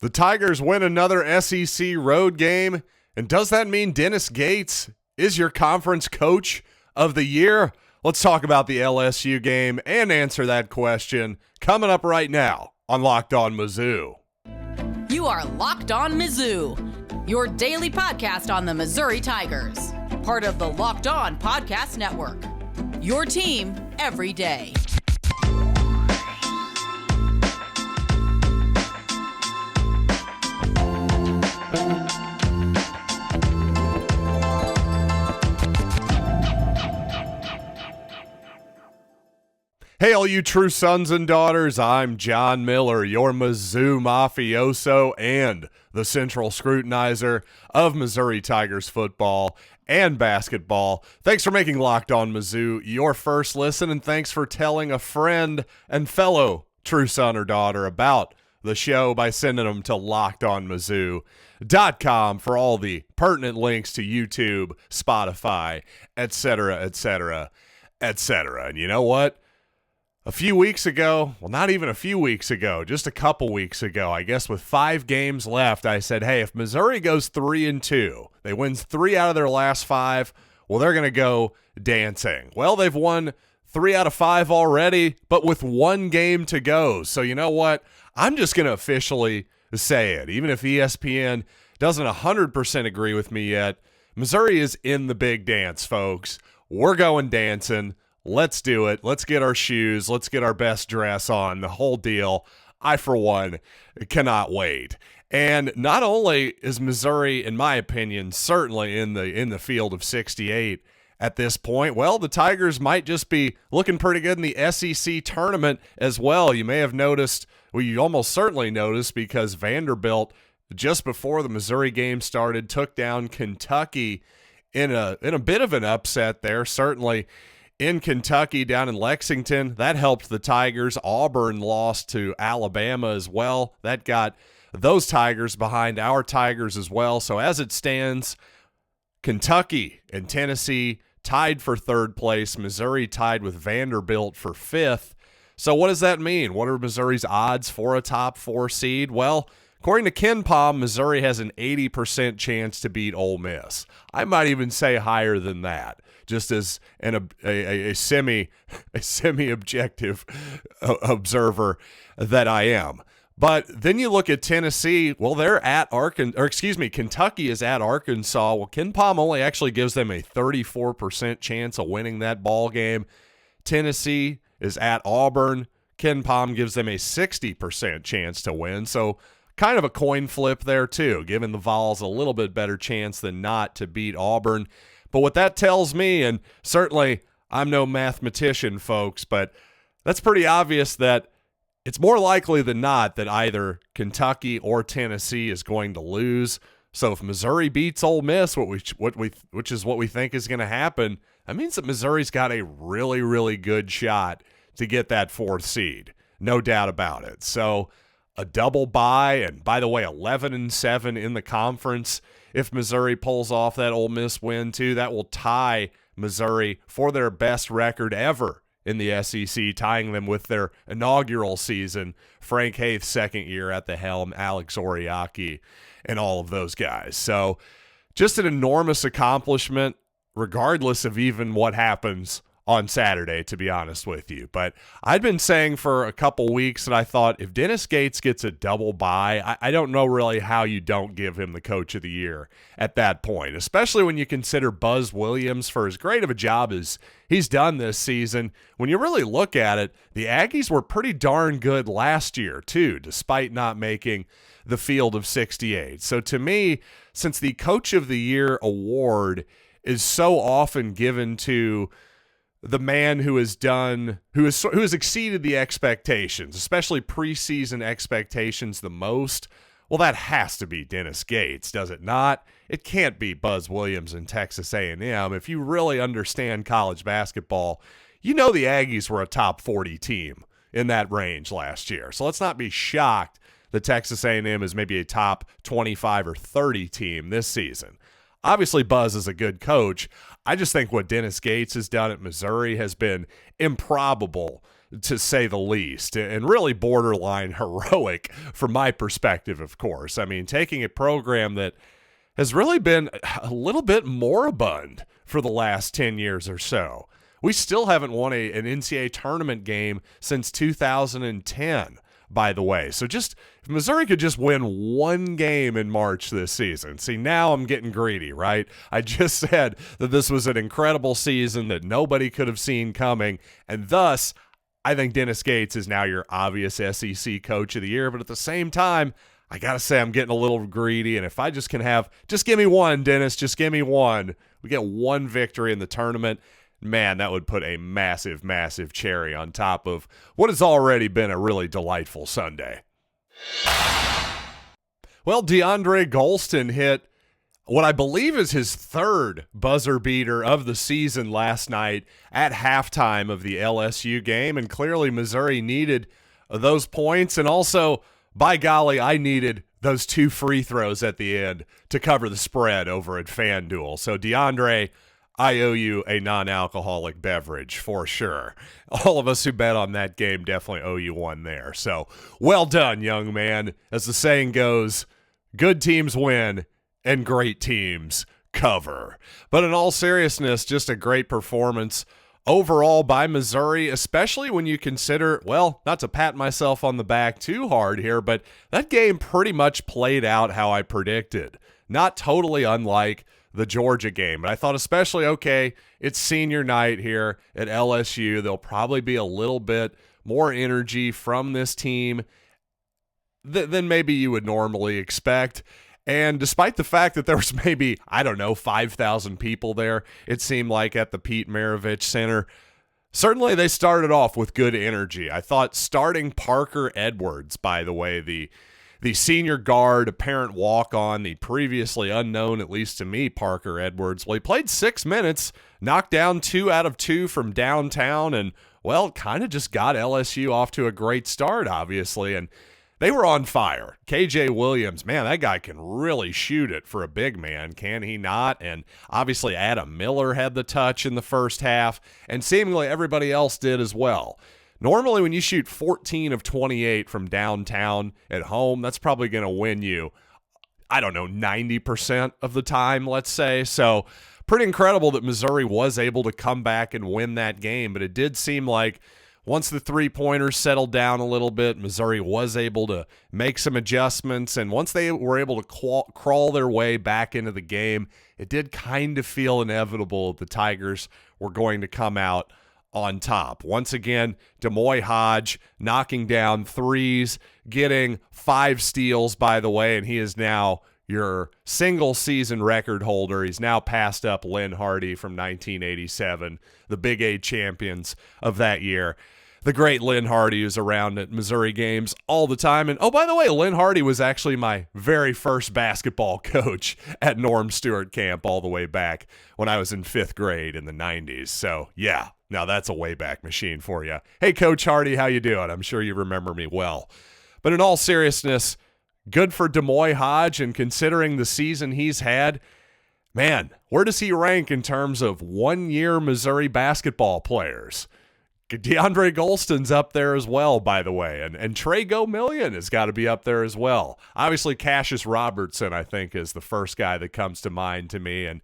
The Tigers win another SEC road game, and does that mean Dennis Gates is your conference coach of the year? Let's talk about the LSU game and answer that question coming up right now on Locked On Mizzou. You are Locked On Mizzou, your daily podcast on the Missouri Tigers, part of the Locked On Podcast Network, your team every day. Hey, all you true sons and daughters, I'm John Miller, your Mizzou mafioso and the central scrutinizer of Missouri Tigers football and basketball. Thanks for making Locked On Mizzou your first listen, and thanks for telling a friend and fellow true son or daughter about the show by sending them to LockedOnMizzou.com for all the pertinent links to YouTube, Spotify, etc., etc., etc. And you know what? A few weeks ago, well, not even a few weeks ago, just a couple weeks ago, I guess with 5 games left, I said, hey, if Missouri goes 3-2, they win 3 out of their last 5, well, they're going to go dancing. Well, they've won 3 out of 5 already, but with 1 game to go. So you know what? I'm just going to officially say it. Even if ESPN doesn't 100% agree with me yet, Missouri is in the big dance, folks. We're going dancing. Let's do it. Let's get our shoes. Let's get our best dress on. The whole deal. I, for one, cannot wait. And not only is Missouri, in my opinion, certainly in the field of 68 at this point, well, the Tigers might just be looking pretty good in the SEC tournament as well. You may have noticed, well, you almost certainly noticed, because Vanderbilt, just before the Missouri game started, took down Kentucky in a bit of an upset there, certainly in Kentucky, down in Lexington. That helped the Tigers. Auburn lost to Alabama as well. That got those Tigers behind our Tigers as well. So as it stands, Kentucky and Tennessee tied for 3rd place. Missouri tied with Vanderbilt for 5th. So what does that mean? What are Missouri's odds for a top 4 seed? Well, according to KenPom, Missouri has an 80% chance to beat Ole Miss. I might even say higher than that, just as a semi-objective observer that I am. But then you look at Tennessee. Well, they're at Kentucky is at Arkansas. Well, KenPom only actually gives them a 34% chance of winning that ball game. Tennessee is at Auburn. KenPom gives them a 60% chance to win. So kind of a coin flip there too, giving the Vols a little bit better chance than not to beat Auburn. But what that tells me, and certainly I'm no mathematician, folks, but that's pretty obvious that it's more likely than not that either Kentucky or Tennessee is going to lose. So if Missouri beats Ole Miss, which is what we think is going to happen, that means that Missouri's got a really, really good shot to get that 4th seed. No doubt about it. So a double bye, and by the way, 11-7 in the conference. If Missouri pulls off that Ole Miss win too, that will tie Missouri for their best record ever in the SEC, tying them with their inaugural season. Frank Haith's 2nd year at the helm, Alex Oriaki, and all of those guys. So just an enormous accomplishment, regardless of even what happens on Saturday, to be honest with you. But I'd been saying for a couple weeks that I thought if Dennis Gates gets a double bye, I don't know really how you don't give him the coach of the year at that point, especially when you consider Buzz Williams, for as great of a job as he's done this season. When you really look at it, the Aggies were pretty darn good last year too, despite not making the field of 68. So to me, since the coach of the year award is so often given to the man who has exceeded the expectations, especially preseason expectations the most, well, that has to be Dennis Gates, does it not? It can't be Buzz Williams in Texas A&M. If you really understand college basketball, you know the Aggies were a top 40 team in that range last year. So let's not be shocked that Texas A&M is maybe a top 25 or 30 team this season. Obviously, Buzz is a good coach. I just think what Dennis Gates has done at Missouri has been improbable to say the least, and really borderline heroic from my perspective, of course. I mean, taking a program that has really been a little bit moribund for the last 10 years or so. We still haven't won an NCAA tournament game since 2010, by the way. So just if Missouri could just win one game in March this season. See, now I'm getting greedy, right? I just said that this was an incredible season that nobody could have seen coming, and thus I think Dennis Gates is now your obvious SEC Coach of the Year. But at the same time, I got to say I'm getting a little greedy, and if I just can have – just give me one, Dennis, just give me one. We get one victory in the tournament. Man, that would put a massive, massive cherry on top of what has already been a really delightful Sunday. Well, DeAndre Golston hit what I believe is his third buzzer beater of the season last night at halftime of the LSU game, and clearly Missouri needed those points, and also, by golly, I needed those 2 free throws at the end to cover the spread over at FanDuel. So DeAndre, I owe you a non-alcoholic beverage for sure. All of us who bet on that game definitely owe you one there. So well done, young man. As the saying goes, good teams win and great teams cover. But in all seriousness, just a great performance overall by Missouri, especially when you consider, well, not to pat myself on the back too hard here, but that game pretty much played out how I predicted. Not totally unlike the Georgia game. But I thought especially, okay, it's senior night here at LSU. There'll probably be a little bit more energy from this team than maybe you would normally expect. And despite the fact that there was maybe, 5,000 people there, it seemed like at the Pete Maravich Center, certainly they started off with good energy. I thought starting Parker Edwards, by the way, the senior guard, apparent walk-on, the previously unknown, at least to me, Parker Edwards. Well, he played 6 minutes, knocked down 2 out of 2 from downtown, and, well, kind of just got LSU off to a great start, obviously, and they were on fire. KJ Williams, man, that guy can really shoot it for a big man, can he not? And obviously Adam Miller had the touch in the first half, and seemingly everybody else did as well. Normally, when you shoot 14 of 28 from downtown at home, that's probably going to win you, 90% of the time, let's say. So pretty incredible that Missouri was able to come back and win that game. But it did seem like once the three-pointers settled down a little bit, Missouri was able to make some adjustments. And once they were able to crawl their way back into the game, it did kind of feel inevitable that the Tigers were going to come out on top. Once again, Hodge knocking down threes, getting 5 steals, by the way, and he is now your single-season record holder. He's now passed up Lynn Hardy from 1987, the Big 8 champions of that year. The great Lynn Hardy is around at Missouri games all the time. And, oh, by the way, Lynn Hardy was actually my very first basketball coach at Norm Stewart Camp all the way back when I was in 5th grade in the 90s. So, yeah, now that's a Wayback Machine for you. Hey, Coach Hardy, how you doing? I'm sure you remember me well. But in all seriousness, good for Hodge, and considering the season he's had, man, where does he rank in terms of one-year Missouri basketball players? DeAndre Golston's up there as well, by the way, and Trey Gomillion has got to be up there as well. Obviously, Cassius Robertson, I think, is the first guy that comes to mind to me. And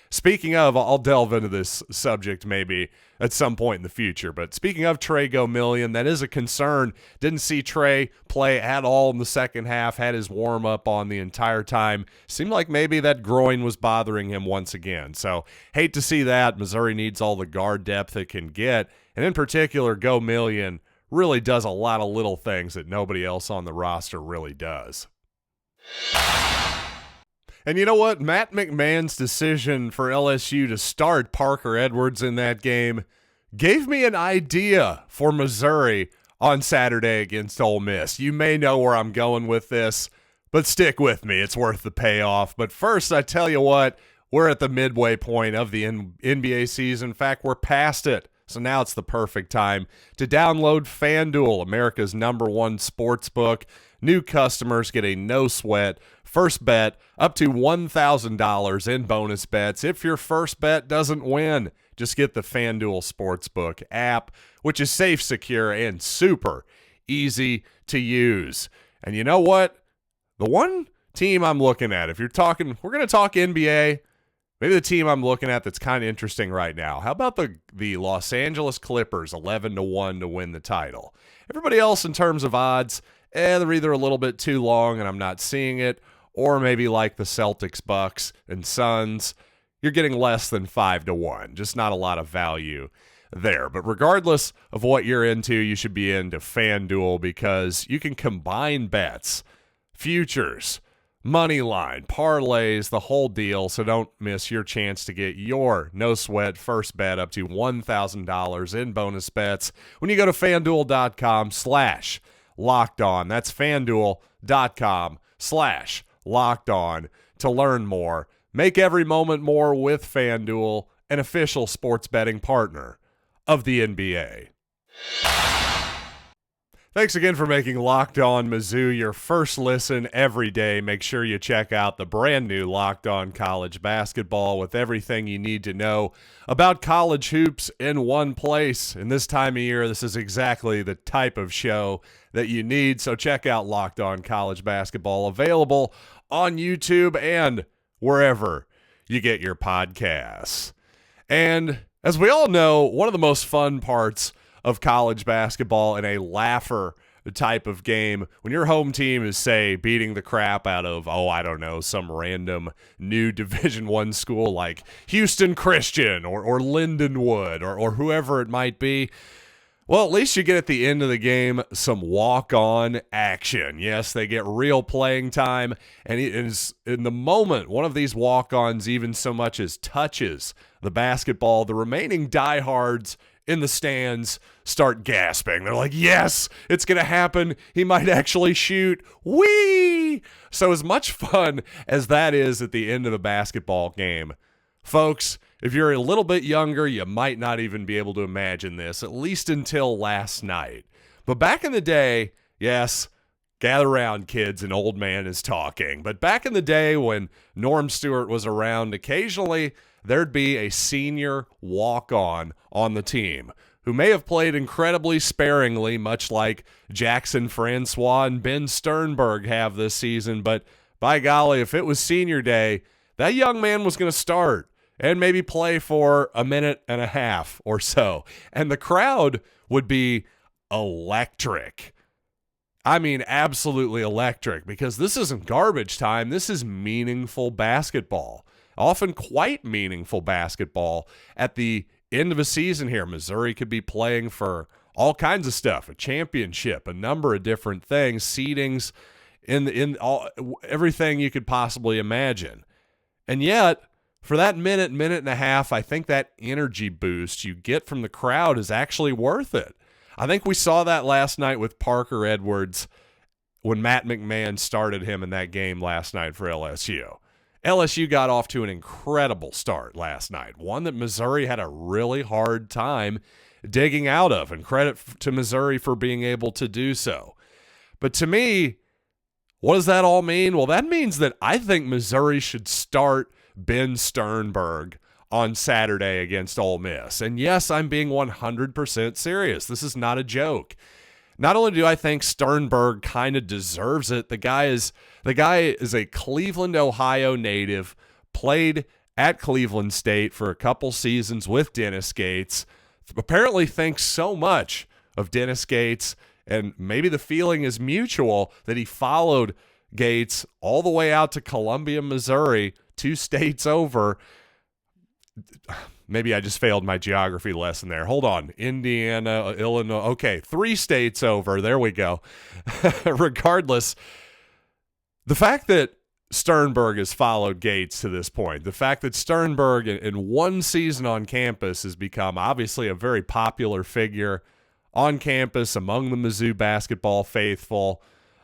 speaking of, I'll delve into this subject maybe at some point in the future, but speaking of Trey Gomillion, that is a concern. Didn't see Trey play at all in the second half, had his warm-up on the entire time. Seemed like maybe that groin was bothering him once again. So, hate to see that. Missouri needs all the guard depth it can get. And in particular, Gomillion really does a lot of little things that nobody else on the roster really does. And you know what? Matt McMahon's decision for LSU to start Parker Edwards in that game gave me an idea for Missouri on Saturday against Ole Miss. You may know where I'm going with this, but stick with me. It's worth the payoff. But first, I tell you what, we're at the midway point of the NBA season. In fact, we're past it. So now it's the perfect time to download FanDuel, America's #1 sports book. New customers get a no-sweat first bet up to $1,000 in bonus bets if your first bet doesn't win. Just get the FanDuel Sportsbook app, which is safe, secure, and super easy to use. And you know what? The one team I'm looking at, if you're talking, we're going to talk NBA, maybe the team I'm looking at that's kind of interesting right now. How about the Los Angeles Clippers, 11-1 to win the title? Everybody else in terms of odds, they're either a little bit too long and I'm not seeing it, or maybe like the Celtics, Bucks, and Suns, you're getting less than 5-1. Just not a lot of value there. But regardless of what you're into, you should be into FanDuel because you can combine bets, futures, money line, parlays, the whole deal. So don't miss your chance to get your no-sweat first bet up to $1,000 in bonus bets when you go to FanDuel.com/LockedOn. That's FanDuel.com/LockedOn to learn more. Make every moment more with FanDuel, an official sports betting partner of the NBA. Thanks again for making Locked On Mizzou your first listen every day. Make sure you check out the brand new Locked On College Basketball with everything you need to know about college hoops in one place. In this time of year, this is exactly the type of show that you need. So check out Locked On College Basketball, available on YouTube and wherever you get your podcasts. And as we all know, one of the most fun parts of college basketball in a laugher type of game, when your home team is, say, beating the crap out of, I don't know, some random new Division I school like Houston Christian or Lindenwood or whoever it might be, well, at least you get at the end of the game some walk-on action. Yes, they get real playing time, and it is in the moment one of these walk-ons even so much as touches the basketball, the remaining diehards in the stands start gasping. They're like, yes, it's going to happen. He might actually shoot. Whee! So as much fun as that is at the end of the basketball game, folks, if you're a little bit younger, you might not even be able to imagine this, at least until last night. But back in the day, yes, gather around, kids, an old man is talking. But back in the day when Norm Stewart was around, occasionally there'd be a senior walk-on the team who may have played incredibly sparingly, much like Jackson Francois and Ben Sternberg have this season. But by golly, if it was senior day, that young man was going to start and maybe play for a minute and a half or so. And the crowd would be electric. I mean, absolutely electric, because this isn't garbage time. This is meaningful basketball, often quite meaningful basketball at the end of a season here. Missouri could be playing for all kinds of stuff, a championship, a number of different things, seedings, in all, everything you could possibly imagine. And yet, for that minute and a half, I think that energy boost you get from the crowd is actually worth it. I think we saw that last night with Parker Edwards when Matt McMahon started him in that game last night for LSU. LSU got off to an incredible start last night, one that Missouri had a really hard time digging out of, and credit to Missouri for being able to do so. But to me, what does that all mean? Well, that means that I think Missouri should start Ben Sternberg on Saturday against Ole Miss. And yes, I'm being 100% serious. This is not a joke. Not only do I think Sternberg kind of deserves it, the guy is a Cleveland, Ohio native, played at Cleveland State for a couple seasons with Dennis Gates, apparently thinks so much of Dennis Gates, and maybe the feeling is mutual that he followed Gates all the way out to Columbia, Missouri, 2 states over. Maybe I just failed my geography lesson there. Hold on. Indiana, Illinois. Okay, 3 states over. There we go. Regardless, the fact that Sternberg has followed Gates to this point, the fact that Sternberg in one season on campus has become obviously a very popular figure on campus among the Mizzou basketball faithful.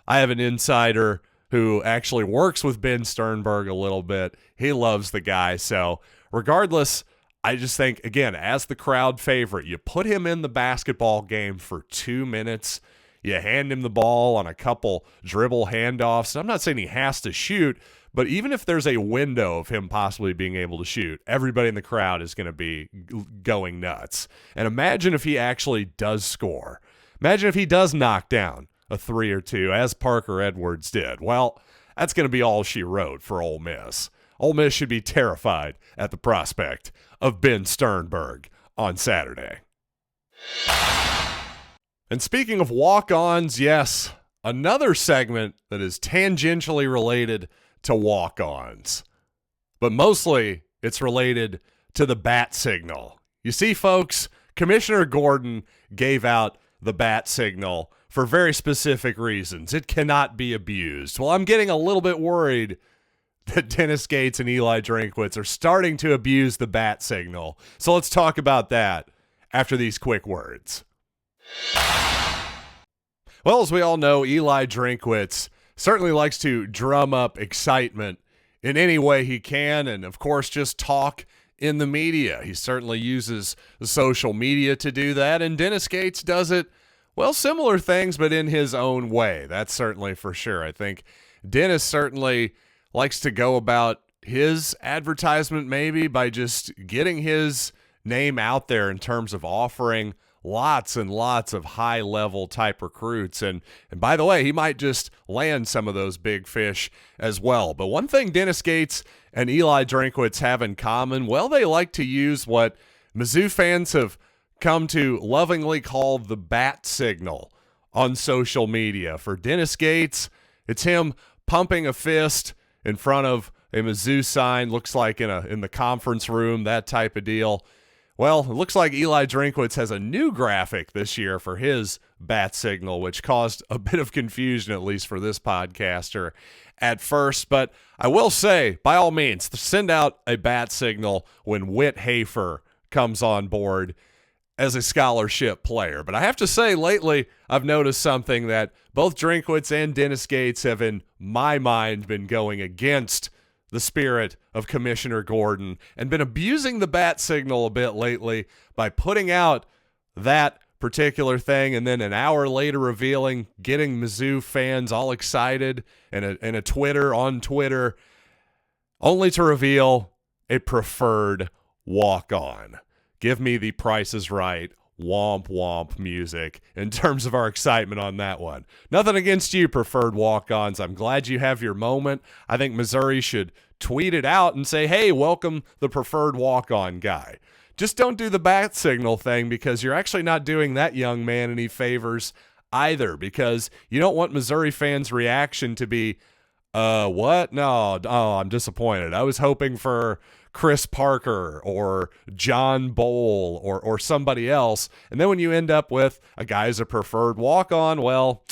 I have an insider who actually works with Ben Sternberg a little bit. He loves the guy. So regardless, I just think, again, as the crowd favorite, you put him in the basketball game for 2 minutes, You hand him the ball on a couple dribble handoffs. I'm not saying he has to shoot, but even if there's a window of him possibly being able to shoot, everybody in the crowd is going to be going nuts. And imagine if he actually does score. Imagine if he does knock down a 3 or 2, as Parker Edwards did. Well, that's going to be all she wrote for Ole Miss. Ole Miss should be terrified at the prospect of Ben Sternberg on Saturday. And speaking of walk-ons, yes, another segment that is tangentially related to walk-ons. But mostly it's related to the bat signal. You see, folks, Commissioner Gordon gave out the bat signal for very specific reasons. It cannot be abused. Well, I'm getting a little bit worried that Dennis Gates and Eli Drinkwitz are starting to abuse the bat signal. So let's talk about that after these quick words. Well, as we all know, Eli Drinkwitz certainly likes to drum up excitement in any way he can, and of course just talk in the media. He certainly uses social media to do that, and Dennis Gates does it, well, similar things, but in his own way. That's certainly for sure. I think Dennis certainly likes to go about his advertisement maybe by just getting his name out there in terms of offering lots and lots of high-level type recruits. And by the way, he might just land some of those big fish as well. But one thing Dennis Gates and Eli Drinkwitz have in common, well, they like to use what Mizzou fans have come to lovingly call the bat signal on social media. For Dennis Gates, it's him pumping a fist in front of a Mizzou sign, looks like in the conference room, that type of deal. Well, it looks like Eli Drinkwitz has a new graphic this year for his bat signal, which caused a bit of confusion, at least for this podcaster at first. But I will say, by all means, send out a bat signal when Whit Hafer comes on board as a scholarship player. But I have to say, lately, I've noticed something that both Drinkwitz and Dennis Gates have, in my mind, been going against the spirit of Commissioner Gordon and been abusing the bat signal a bit lately by putting out that particular thing and then an hour later revealing, getting Mizzou fans all excited and a Twitter on Twitter, only to reveal a preferred walk-on. Give me the Price is Right womp womp music in terms of our excitement on that one. Nothing against you, preferred walk-ons. I'm glad you have your moment. I think Missouri should tweet it out and say, hey, welcome the preferred walk-on guy. Just don't do the bat signal thing, because you're actually not doing that young man any favors either, because you don't want Missouri fans' reaction to be, what? No, oh, I'm disappointed. I was hoping for Chris Parker or John Bowl or somebody else. And then when you end up with a guy as a preferred walk-on, well,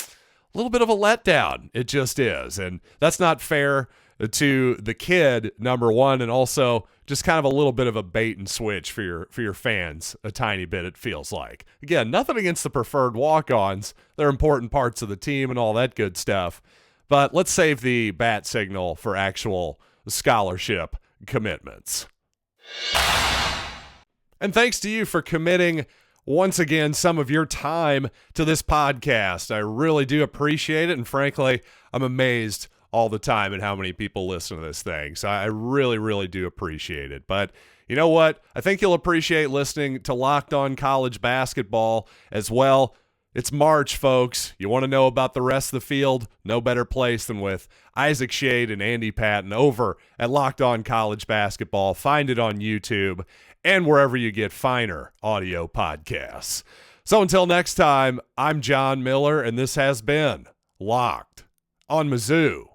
a little bit of a letdown. It just is. And that's not fair to the kid, number one, and also just kind of a little bit of a bait and switch for your fans, a tiny bit, it feels like. Again, nothing against the preferred walk-ons. They're important parts of the team and all that good stuff. But let's save the bat signal for actual scholarship commitments. And thanks to you for committing once again some of your time to this podcast. I really do appreciate it, and frankly, I'm amazed all the time at how many people listen to this thing. So I really, really do appreciate it. But you know what? I think you'll appreciate listening to Locked On College Basketball as well. It's March, folks. You want to know about the rest of the field? No better place than with Isaac Shade and Andy Patton over at Locked On College Basketball. Find it on YouTube and wherever you get finer audio podcasts. So until next time, I'm John Miller, and this has been Locked on Mizzou.